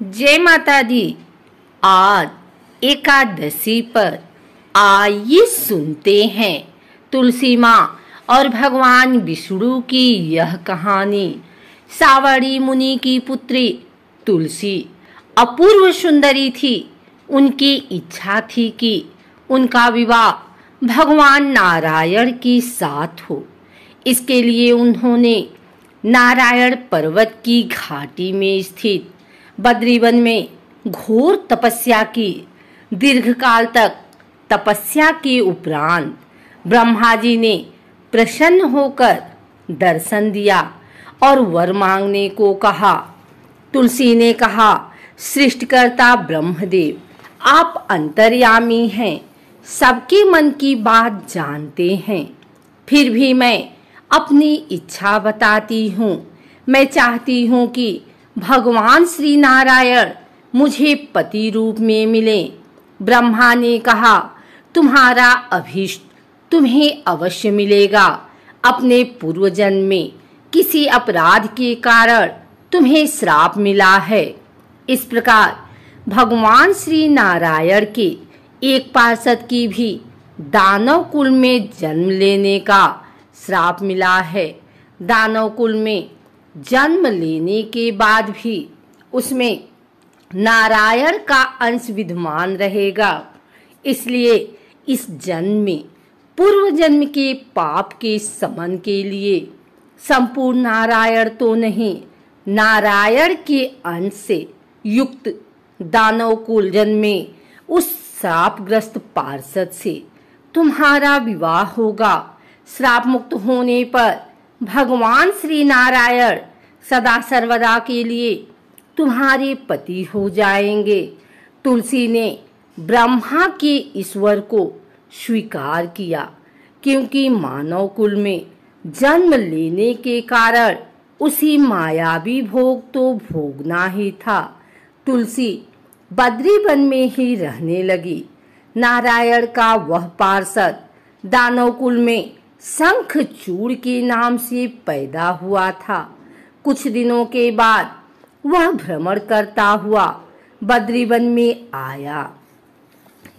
जय माता दी। आज एकादशी पर आइए सुनते हैं तुलसी माँ और भगवान विष्णु की यह कहानी। सावरी मुनि की पुत्री तुलसी अपूर्व सुंदरी थी। उनकी इच्छा थी कि उनका विवाह भगवान नारायण के साथ हो। इसके लिए उन्होंने नारायण पर्वत की घाटी में स्थित बद्रीवन में घोर तपस्या की। दीर्घकाल तक तपस्या के उपरांत ब्रह्मा जी ने प्रसन्न होकर दर्शन दिया और वर मांगने को कहा। तुलसी ने कहा, सृष्टिकर्ता ब्रह्मदेव, आप अंतर्यामी हैं, सबके मन की बात जानते हैं। फिर भी मैं अपनी इच्छा बताती हूँ। मैं चाहती हूँ कि भगवान श्री नारायण मुझे पति रूप में मिले। ब्रह्मा ने कहा, तुम्हारा अभीष्ट तुम्हें अवश्य मिलेगा। अपने पूर्व जन्म में किसी अपराध के कारण तुम्हें श्राप मिला है। इस प्रकार भगवान श्री नारायण के एक पार्षद की भी दानव कुल में जन्म लेने का श्राप मिला है। दानव कुल में जन्म लेने के बाद भी उसमें नारायण का अंश विद्यमान रहेगा। इसलिए इस जन्म में पूर्व जन्म के पाप के शमन के लिए संपूर्ण नारायण तो नहीं, नारायण के अंश से युक्त दानव कुल जन्म में उस श्रापग्रस्त पार्षद से तुम्हारा विवाह होगा। श्राप मुक्त होने पर भगवान श्री नारायण सदा सर्वदा के लिए तुम्हारे पति हो जाएंगे। तुलसी ने ब्रह्मा के ईश्वर को स्वीकार किया, क्योंकि मानव कुल में जन्म लेने के कारण उसी मायावी भोग तो भोगना ही था। तुलसी बद्रीवन में ही रहने लगी। नारायण का वह पार्षद दानव कुल में शंखचूड़ के नाम से पैदा हुआ था। कुछ दिनों के बाद वह भ्रमण करता हुआ बद्रीवन में आया।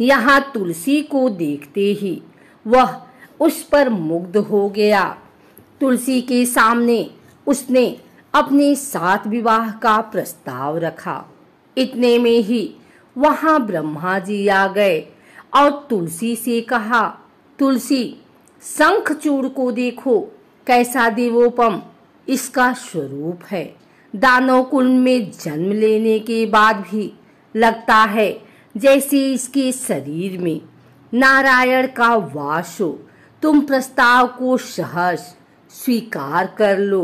यहाँ तुलसी को देखते ही वह उस पर मुग्ध हो गया। तुलसी के सामने उसने अपने साथ विवाह का प्रस्ताव रखा। इतने में ही वहाँ ब्रह्मा जी आ गए और तुलसी से कहा, तुलसी, शंखचूड़ को देखो, कैसा देवोपम इसका स्वरूप है। दानव कुल में जन्म लेने के बाद भी लगता है जैसे इसके शरीर में नारायण का वास हो। तुम प्रस्ताव को सहर्ष स्वीकार कर लो।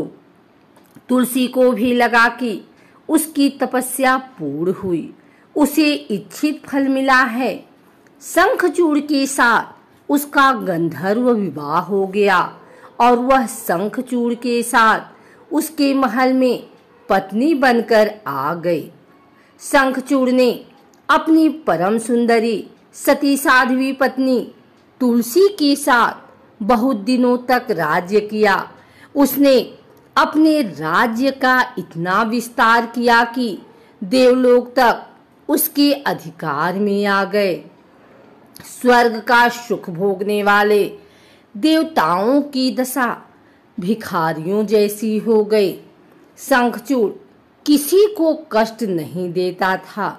तुलसी को भी लगा कि उसकी तपस्या पूर्ण हुई, उसे इच्छित फल मिला है। शंखचूड़ के साथ उसका गंधर्व विवाह हो गया और वह शंखचूड़ के साथ उसके महल में पत्नी बनकर आ गई। शंखचूड़ ने अपनी परम सुंदरी सती साध्वी पत्नी तुलसी के साथ बहुत दिनों तक राज्य किया। उसने अपने राज्य का इतना विस्तार किया कि देवलोक तक उसके अधिकार में आ गए। स्वर्ग का सुख भोगने वाले देवताओं की दशा भिखारियों जैसी हो गई। शंखचूड़ किसी को कष्ट नहीं देता था,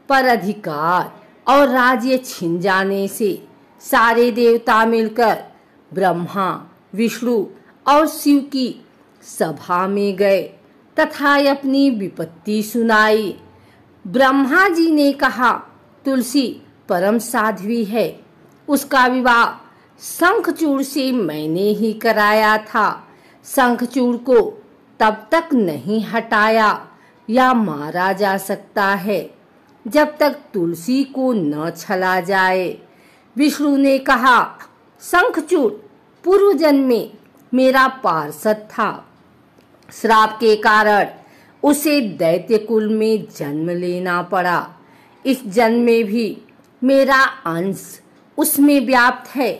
पर अधिकार और राज्य छिन जाने से सारे देवता मिलकर ब्रह्मा, विष्णु और शिव की सभा में गए तथा अपनी विपत्ति सुनाई। ब्रह्मा जी ने कहा, तुलसी परम साध्वी है, उसका विवाह शंखचूड़ से मैंने ही कराया था। शंखचूड़ को तब तक नहीं हटाया या मारा जा सकता है जब तक तुलसी को न छला जाए। विष्णु ने कहा, शंखचूड़ पूर्व जन्म में मेरा पार्षद था। श्राप के कारण उसे दैत्य कुल में जन्म लेना पड़ा। इस जन्म में भी मेरा अंश उसमें व्याप्त है।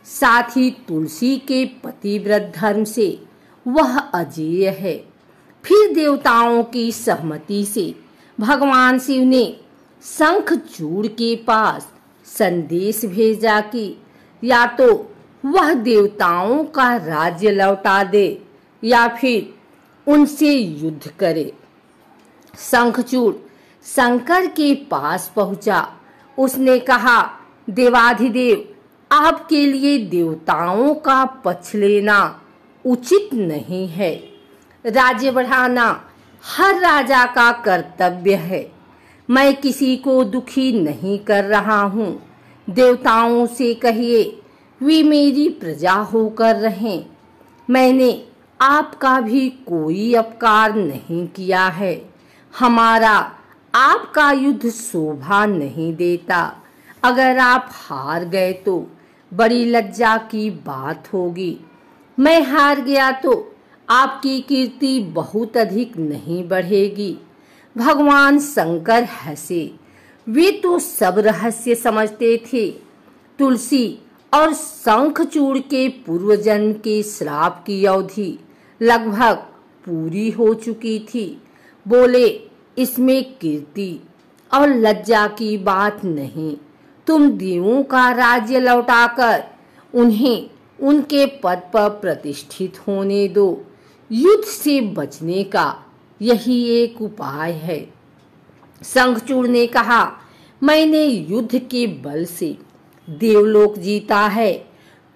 साथ ही तुलसी के पतिव्रत धर्म से वह अजेय है। फिर देवताओं की सहमति से भगवान शिव ने शंखचूड़ के पास संदेश भेजा कि या तो वह देवताओं का राज्य लौटा दे या फिर उनसे युद्ध करे। शंखचूड़ शंकर के पास पहुंचा। उसने कहा, देवाधिदेव, आपके लिए देवताओं का पक्ष लेना उचित नहीं है। राज्य बढ़ाना हर राजा का कर्तव्य है। मैं किसी को दुखी नहीं कर रहा हूँ। देवताओं से कहिए वे मेरी प्रजा होकर रहें। मैंने आपका भी कोई अपकार नहीं किया है। हमारा आपका युद्ध शोभा नहीं देता। अगर आप हार गए तो बड़ी लज्जा की बात होगी। मैं हार गया तो आपकी कीर्ति बहुत अधिक नहीं बढ़ेगी। भगवान शंकर हंसे। वे तो सब रहस्य समझते थे। तुलसी और शंखचूड़ के पूर्व जन्म के श्राप की अवधि लगभग पूरी हो चुकी थी। बोले, इसमें कीर्ति और लज्जा की बात नहीं। तुम देवों का राज्य लौटाकर उन्हें उनके पद पर प्रतिष्ठित होने दो। युद्ध से बचने का यही एक उपाय है। शंखचूड़ ने कहा, मैंने युद्ध के बल से देवलोक जीता है।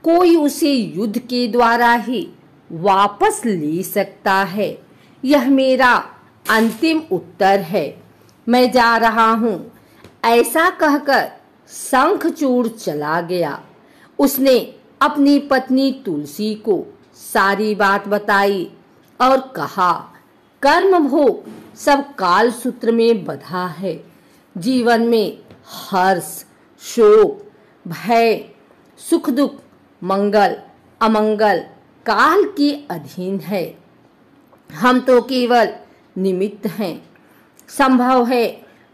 कोई उसे युद्ध के द्वारा ही वापस ले सकता है। यह मेरा अंतिम उत्तर है। मैं जा रहा हूँ। ऐसा कहकर शंखचूड़ चला गया। उसने अपनी पत्नी तुलसी को सारी बात बताई और कहा, कर्म भोग सब काल सूत्र में बंधा है। जीवन में हर्ष, शोक, भय, सुख दुख, मंगल अमंगल काल के अधीन है। हम तो केवल निमित्त हैं। संभव है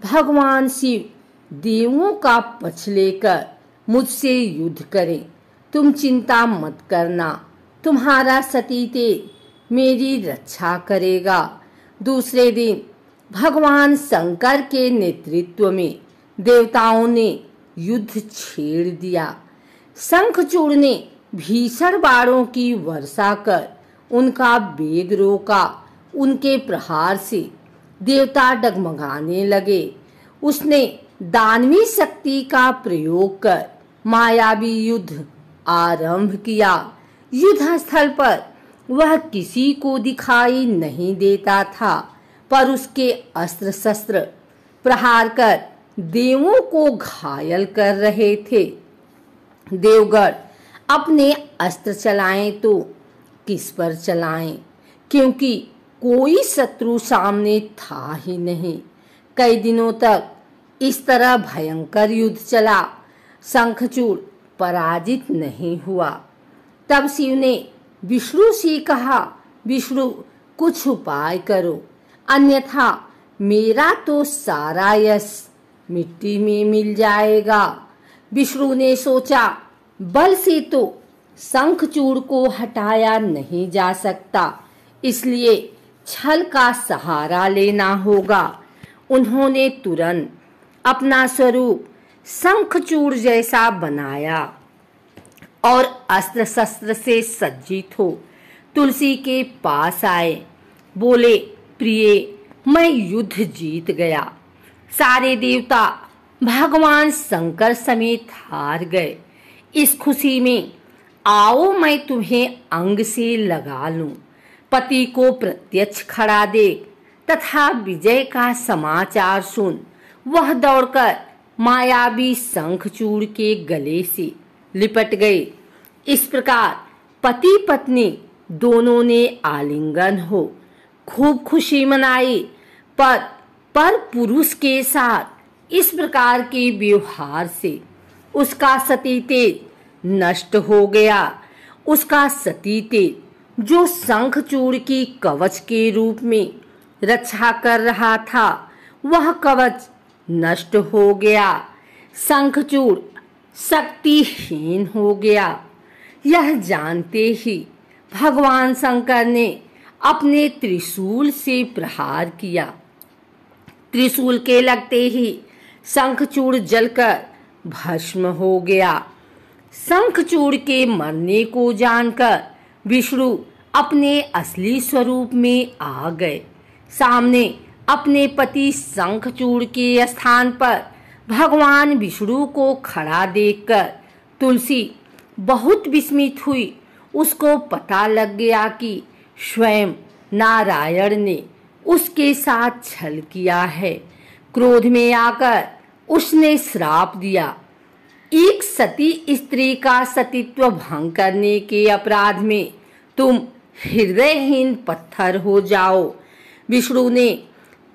भगवान शिव देवों का पक्ष लेकर मुझसे युद्ध करें। तुम चिंता मत करना। तुम्हारा सतीतेज मेरी रक्षा करेगा। दूसरे दिन भगवान शंकर के नेतृत्व में देवताओं ने युद्ध छेड़ दिया। शंखचूड़ ने भीषण बाणों की वर्षा कर उनका वेग रोका। उनके प्रहार से देवता डगमगाने लगे। उसने दानवी शक्ति का प्रयोग कर मायावी युद्ध आरंभ किया। युद्ध स्थल पर वह किसी को दिखाई नहीं देता था, पर उसके अस्त्र शस्त्र प्रहार कर देवों को घायल कर रहे थे। देवगण अपने अस्त्र चलाएं तो किस पर चलाएं, क्योंकि कोई शत्रु सामने था ही नहीं। कई दिनों तक इस तरह भयंकर युद्ध चला। शंखचूड़ पराजित नहीं हुआ। तब शिव ने विष्णु से कहा, विष्णु कुछ उपाय करो, अन्यथा मेरा तो सारा यश मिट्टी में मिल जाएगा। विष्णु ने सोचा, बल से तो शंखचूड़ को हटाया नहीं जा सकता, इसलिए छल का सहारा लेना होगा। उन्होंने तुरंत अपना स्वरूप शंखचूड़ जैसा बनाया और अस्त्र शस्त्र से सज्जित हो तुलसी के पास आए। बोले, प्रिय, मैं युद्ध जीत गया। सारे देवता भगवान शंकर समेत हार गए। इस खुशी में आओ मैं तुम्हें अंग से लगा लूं। पति को प्रत्यक्ष खड़ा देख तथा विजय का समाचार सुन वह दौड़कर मायावी शंखचूड़ के गले से लिपट गए। इस प्रकार पति पत्नी दोनों ने आलिंगन हो खूब खुशी मनाई। पर पुरुष के साथ इस प्रकार के व्यवहार से उसका सती तेज नष्ट हो गया। उसका सती तेज जो शंखचूड़ की कवच के रूप में रक्षा कर रहा था, वह कवच नष्ट हो गया। शंखचूड़ शक्तिहीन हो गया। यह जानते ही भगवान शंकर ने अपने त्रिशूल से प्रहार किया। त्रिशूल के लगते ही शंखचूड़ जलकर भस्म हो गया। शंखचूड़ के मरने को जानकर विष्णु अपने असली स्वरूप में आ गए। सामने अपने पति शंखचूड़ के स्थान पर भगवान विष्णु को खड़ा देखकर तुलसी बहुत विस्मित हुई। उसको पता लग गया कि स्वयं नारायण ने उसके साथ छल किया है। क्रोध में आकर उसने श्राप दिया, एक सती स्त्री का सतीत्व भंग करने के अपराध में तुम हृदयहीन पत्थर हो जाओ। विष्णु ने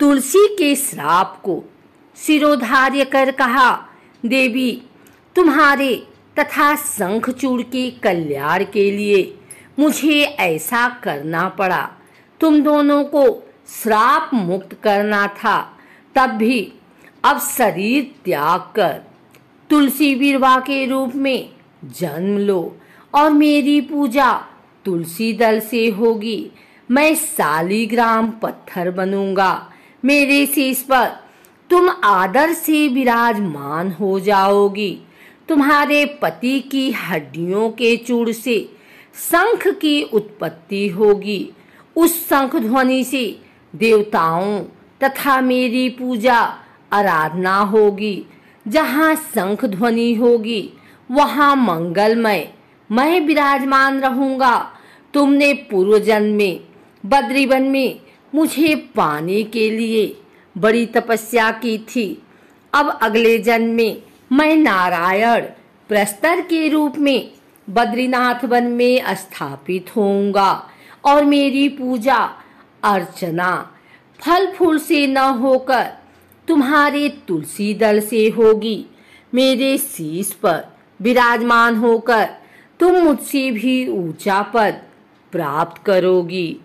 तुलसी के श्राप को शिरोधार्य कर कहा, देवी, तुम्हारे तथा शंखचूड़ के कल्याण के लिए मुझे ऐसा करना पड़ा। तुम दोनों को श्राप मुक्त करना था, तब भी अब शरीर त्याग कर तुलसी विरवा के रूप में जन्म लो और मेरी पूजा तुलसी दल से होगी। मैं शालिग्राम पत्थर बनूंगा। मेरे शीश पर तुम आदर से विराजमान हो जाओगी। तुम्हारे पति की हड्डियों के चूड़ से शंख की उत्पत्ति होगी। उस शंख ध्वनि से देवताओं तथा मेरी पूजा आराधना होगी। जहाँ शंख ध्वनि होगी वहाँ मंगलमय मैं विराजमान रहूंगा। तुमने पूर्व जन्म में बद्रीवन में मुझे पाने के लिए बड़ी तपस्या की थी। अब अगले जन्म में मैं नारायण प्रस्तर के रूप में बद्रीनाथ वन में स्थापित होऊंगा और मेरी पूजा अर्चना फल फूल से न होकर तुम्हारे तुलसी दल से होगी। मेरे शीश पर विराजमान होकर तुम मुझसे भी ऊंचा पद प्राप्त करोगी।